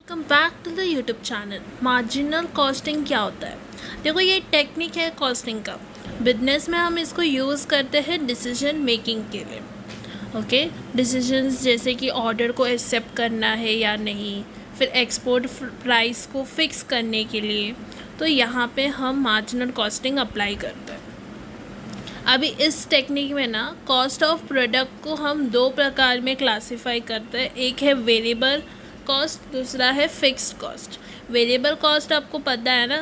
Come back to the YouTube channel. Marginal costing क्या होता है? देखो, ये टेक्निक है कॉस्टिंग का। बिजनेस में हम इसको यूज़ करते हैं डिसीजन मेकिंग के लिए। ओके, डिसीजंस जैसे कि ऑर्डर को एक्सेप्ट करना है या नहीं, फिर एक्सपोर्ट प्राइस को फिक्स करने के लिए। तो यहाँ पे हम मार्जिनल कॉस्टिंग अप्लाई करते हैं। अभी इस टेक्निक में ना कॉस्ट ऑफ प्रोडक्ट को हम दो प्रकार में क्लासिफाई करते हैं। एक है वेरिएबल कॉस्ट, दूसरा है फिक्स्ड कॉस्ट। वेरिएबल कॉस्ट आपको पता है ना,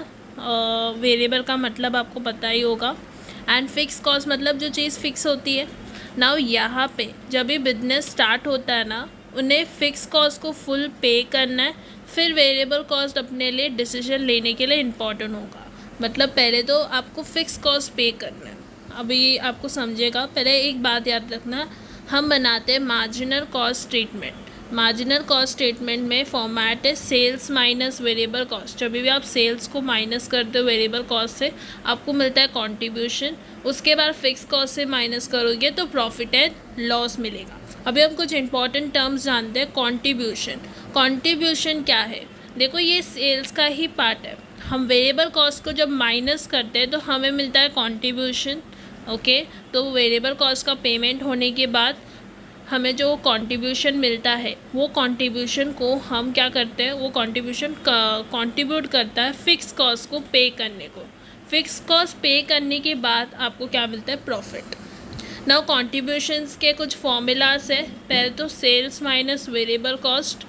वेरिएबल का मतलब आपको पता ही होगा, एंड फिक्स कॉस्ट मतलब जो चीज़ फिक्स होती है। नाउ यहाँ पे जब भी बिजनेस स्टार्ट होता है ना, उन्हें फ़िक्स कॉस्ट को फुल पे करना है, फिर वेरिएबल कॉस्ट अपने लिए डिसीजन लेने के लिए इम्पॉर्टेंट होगा। मतलब पहले तो आपको फ़िक्स कॉस्ट पे करना है। अभी आपको समझेगा। पहले एक बात याद रखना, हम बनाते हैं marginal cost statement. Marginal cost statement में फॉर्मेट है सेल्स माइनस वेरिएबल कॉस्ट। जब भी आप सेल्स को माइनस करते हो वेरिएबल कॉस्ट से, आपको मिलता है कंट्रीब्यूशन। उसके बाद फिक्स कॉस्ट से माइनस करोगे तो प्रॉफिट एंड लॉस मिलेगा। अभी हम कुछ इंपॉर्टेंट टर्म्स जानते हैं। कंट्रीब्यूशन, कंट्रीब्यूशन क्या है? देखो, ये सेल्स का ही पार्ट है। हम वेरिएबल कॉस्ट को जब माइनस करते हैं तो हमें मिलता है कंट्रीब्यूशन। ओके, तो वेरिएबल कॉस्ट का पेमेंट होने के बाद हमें जो कंट्रीब्यूशन मिलता है, वो कंट्रीब्यूशन को हम क्या करते हैं, वो कंट्रीब्यूशन कंट्रीब्यूट करता है फिक्स कॉस्ट को पे करने को। फिक्स कॉस्ट पे करने के बाद आपको क्या मिलता है? प्रॉफिट। नाउ कंट्रीब्यूशंस के कुछ फॉर्मूलास है। पहले तो sales minus variable cost,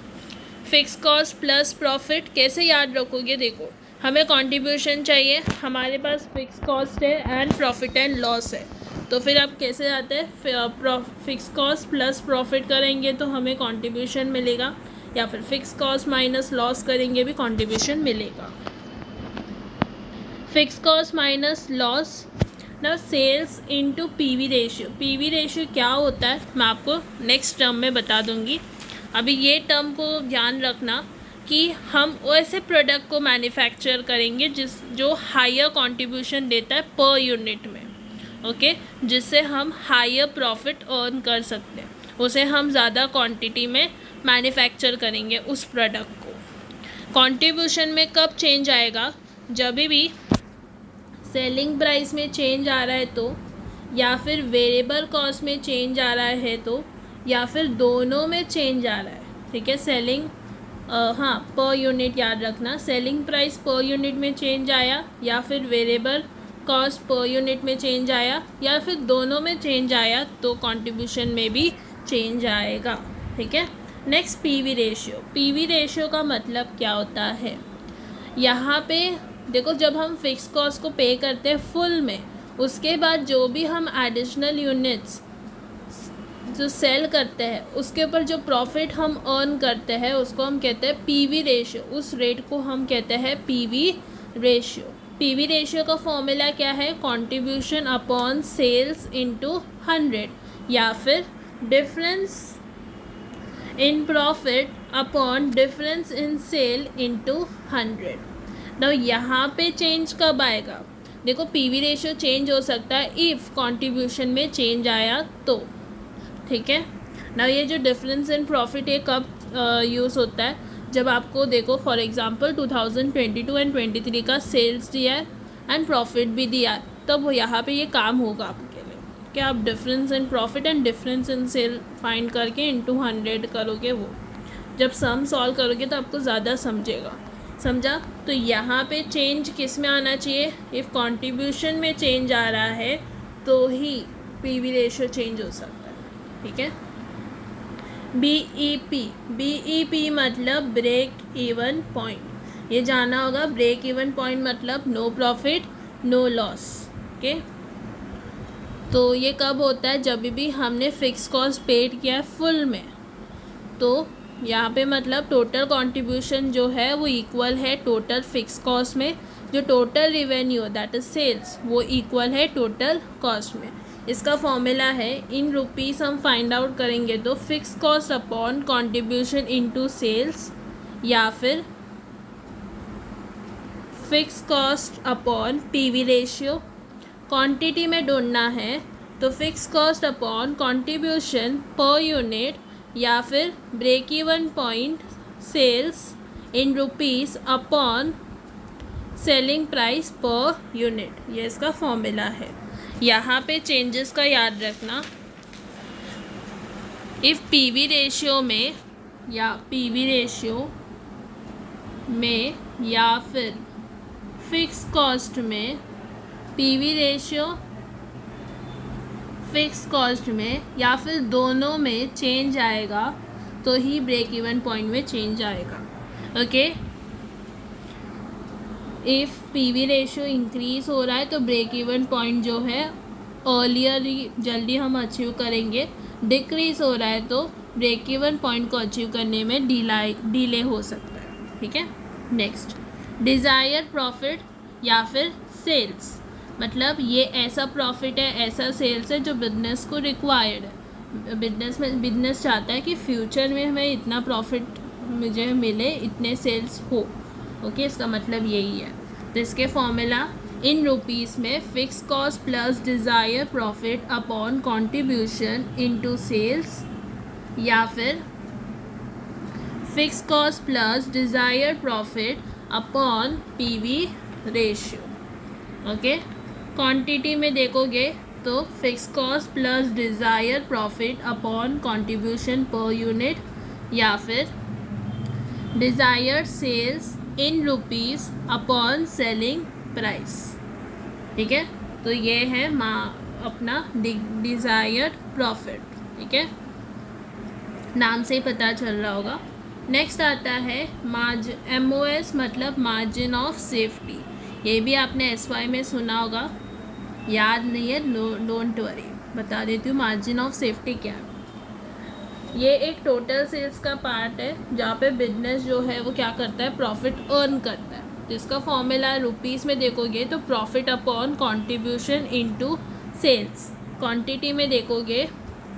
fix cost plus profit. कैसे याद रखोगे? देखो, हमें कंट्रीब्यूशन चाहिए, हमारे पास फिक्स कॉस्ट है एंड प्रॉफिट एंड लॉस है। तो फिर आप कैसे आते हैं? फिक्स कॉस्ट प्लस प्रॉफिट करेंगे तो हमें कंट्रीब्यूशन मिलेगा, या फिर फिक्स कॉस्ट माइनस लॉस करेंगे भी कंट्रीब्यूशन मिलेगा। Fix cost minus loss. ना sales into PV ratio. PV ratio क्या होता है मैं आपको नेक्स्ट टर्म में बता दूंगी। अभी ये टर्म को ध्यान रखना कि हम ऐसे प्रोडक्ट को मैन्युफैक्चर करेंगे जो हायर कंट्रीब्यूशन देता है पर यूनिट में। ओके, जिससे हम हायर प्रॉफिट अर्न कर सकते हैं। उसे हम ज़्यादा क्वांटिटी में मैन्युफैक्चर करेंगे उस प्रोडक्ट को। कंट्रीब्यूशन में कब चेंज आएगा? जब भी सेलिंग प्राइस में चेंज आ रहा है तो, या फिर वेरिएबल कॉस्ट में चेंज आ रहा है तो, या फिर दोनों में चेंज आ रहा है। ठीक है, सेलिंग हाँ पर यूनिट याद रखना, सेलिंग प्राइस पर यूनिट में चेंज आया, या फिर वेरिएबल कॉस्ट पर यूनिट में चेंज आया, या फिर दोनों में चेंज आया तो कंट्रीब्यूशन में भी चेंज आएगा। ठीक है, next PV ratio. PV ratio का मतलब क्या होता है? यहाँ पे देखो, जब हम फिक्स कॉस्ट को पे करते हैं फुल में, उसके बाद जो भी हम एडिशनल यूनिट्स जो सेल करते हैं, उसके ऊपर जो प्रॉफिट हम अर्न करते हैं उसको हम कहते हैं पीवी रेशियो। उस रेट को हम कहते हैं पीवी रेशियो। पीवी रेशियो का फॉर्मूला क्या है? कंट्रीब्यूशन अपॉन सेल्स इनटू 100, या फिर difference in profit upon difference in sale into 100। ना यहाँ पे चेंज कब आएगा? देखो, पीवी रेशियो चेंज हो सकता है इफ़ कंट्रीब्यूशन में चेंज आया तो। ठीक है ना, ये जो डिफरेंस इन प्रॉफिट ये कब यूज़ होता है? जब आपको देखो फॉर एग्जांपल 2022 एंड 23 का सेल्स दिया है एंड प्रॉफिट भी दिया है, तब वो यहाँ पे ये काम होगा आपके लिए कि आप difference in profit and difference in sale find करके इनटू 100 करोगे। वो जब सम सॉल्व करोगे तो आपको ज़्यादा समझा? तो यहाँ पे चेंज किस में आना चाहिए? इफ़ कंट्रीब्यूशन में चेंज आ रहा है तो ही पीवी रेशियो चेंज हो सकता है। ठीक है, बीईपी मतलब ब्रेक इवन पॉइंट। ये जाना होगा, ब्रेक इवन पॉइंट मतलब no profit no loss. Okay, तो ये कब होता है? जब भी हमने फिक्स कॉस्ट पेड किया है फुल में, तो यहाँ पे मतलब टोटल कंट्रीब्यूशन जो है वो इक्वल है टोटल फिक्स कॉस्ट में। जो total revenue that is sales, वो इक्वल है टोटल कॉस्ट में। इसका फॉर्मूला है, इन रुपीस हम फाइंड आउट करेंगे तो fix cost upon contribution into sales, या फिर fix cost upon PV ratio. Quantity में ढूंढना है तो fix cost upon contribution per unit, या फिर break even point sales in rupees upon selling price per unit. ये इसका फॉर्मूला है। यहाँ पे चेंजेस का याद रखना। इफ़ पीवी रेशियो में या फिर फिक्स कॉस्ट में, पीवी रेशियो फिक्स कॉस्ट में या फिर दोनों में चेंज आएगा तो ही ब्रेक इवन पॉइंट में चेंज आएगा। Okay, if PV ratio increase हो रहा है तो ब्रेक इवन पॉइंट जो है अर्लियर जल्दी हम अचीव करेंगे। डिक्रीज हो रहा है तो ब्रेक इवन पॉइंट को अचीव करने में डिले हो सकता है। ठीक है, नेक्स्ट डिज़ायर प्रॉफिट या फिर सेल्स, मतलब ये ऐसा प्रॉफिट है, ऐसा सेल्स है जो बिजनेस को रिक्वायर्ड है। बिजनेस चाहता है कि फ्यूचर में हमें इतना प्रॉफिट मुझे मिले, इतने सेल्स हो। ओके, इसका मतलब यही है। तो इसके फॉर्मूला इन रुपीज़ में fix cost plus desire profit upon contribution into sales, या फिर fix cost plus desire profit upon PV ratio. Okay, quantity में देखोगे तो fix cost plus desire profit upon contribution per unit, या फिर desire sales in rupees upon selling price. ठीक है, तो ये है अपना डिज़ायर्ड प्रॉफिट। ठीक है, नाम से ही पता चल रहा होगा। नेक्स्ट आता है MOS, मतलब मार्जिन ऑफ सेफ्टी। ये भी आपने SY में सुना होगा, याद नहीं है डोंट वरी, बता देती हूँ मार्जिन ऑफ सेफ्टी क्या है। ये एक टोटल सेल्स का पार्ट है जहाँ पे बिजनेस जो है वो क्या करता है, प्रॉफिट अर्न करता है। जिसका फॉर्मूला रुपीज़ में देखोगे तो profit upon contribution into sales, quantity में देखोगे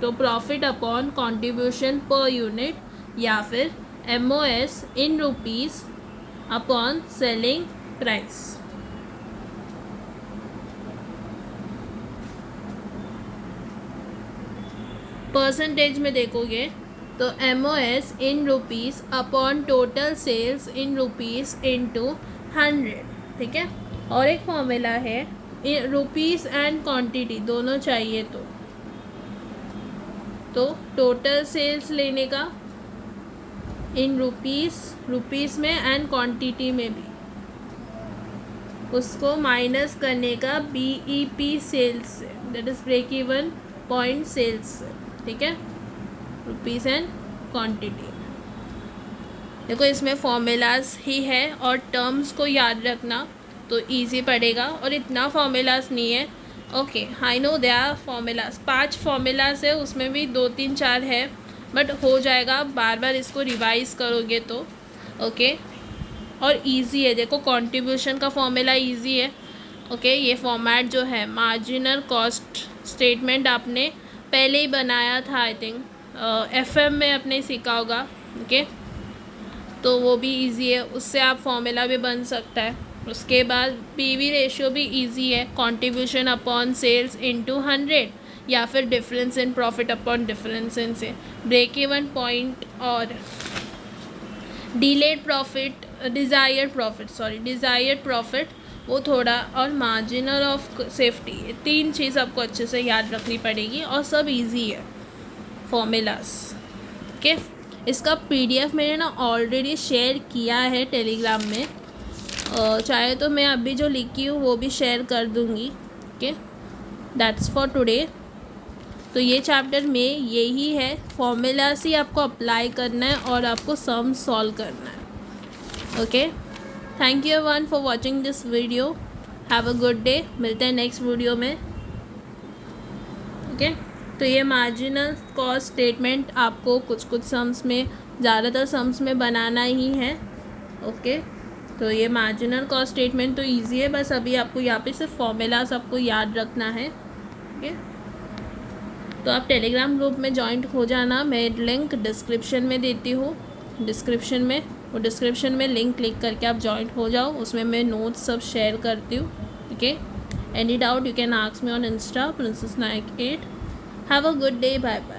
तो profit upon contribution per unit, या फिर MOS in rupees upon selling price. Percentage में देखोगे तो MOS in rupees upon total sales in rupees into 100। ठीक है, और एक फॉर्मूला है रुपीज़ एंड क्वांटिटी दोनों चाहिए तो टोटल सेल्स लेने का इन रुपीज़ में एंड क्वांटिटी में भी, उसको माइनस करने का BEP सेल्स से, that is break even point sales से। ठीक है, रुपीज़ एंड क्वांटिटी। देखो इसमें फॉर्मूलाज ही है और टर्म्स को याद रखना तो इजी पड़ेगा, और इतना फॉर्मूलाज नहीं है। Okay, I know they are formulas, 5 formulas है, उसमें भी 2 3 4 है, बट हो जाएगा, बार बार इसको रिवाइज करोगे तो। ओके, और इजी है। देखो कंट्रीब्यूशन का फॉर्मूला इजी है। ओके, ये फॉर्मेट जो है मार्जिनल कॉस्ट स्टेटमेंट आपने पहले ही बनाया था, आई थिंक FM में आपने सीखा होगा। ओके, तो वो भी इजी है, उससे आप फॉर्मूला भी बन सकता है। उसके बाद PV रेशियो भी इजी है, कंट्रीब्यूशन अपॉन सेल्स इनटू 100, या फिर difference in profit upon difference इन से। ब्रेक इवन पॉइंट और डिलेड प्रॉफिट, डिज़ायर्ड प्रॉफिट वो थोड़ा, और मार्जिनल ऑफ सेफ्टी, 3 चीज़ आपको अच्छे से याद रखनी पड़ेगी, और सब इजी है फॉर्मूलाज। ओके, इसका PDF मैंने ना ऑलरेडी शेयर किया है टेलीग्राम में, चाहे तो मैं अभी जो लिखी हूँ वो भी शेयर कर दूँगी। Okay, that's for today. तो ये चैप्टर में यही है, फॉर्मूलाज ही आपको अप्लाई करना है और आपको सम सॉल्व करना है। Okay, thank you everyone for watching this video, have a good day. मिलते हैं नेक्स्ट वीडियो में। ओके, तो ये मार्जिनल कॉस्ट स्टेटमेंट आपको कुछ सम्स में, ज़्यादातर सम्स में बनाना ही है। ओके, तो ये मार्जिनल कॉस्ट स्टेटमेंट तो इजी है, बस अभी आपको यहाँ पे सिर्फ फॉर्मूलाज आपको याद रखना है। ओके, तो आप टेलीग्राम ग्रुप में ज्वाइन हो जाना, मैं लिंक डिस्क्रिप्शन में देती हूँ, डिस्क्रिप्शन में लिंक क्लिक करके आप ज्वाइन हो जाओ, उसमें मैं नोट्स सब शेयर करती हूँ। Okay, any doubt you can ask me on insta princess naik 8। Have a good day, bye bye.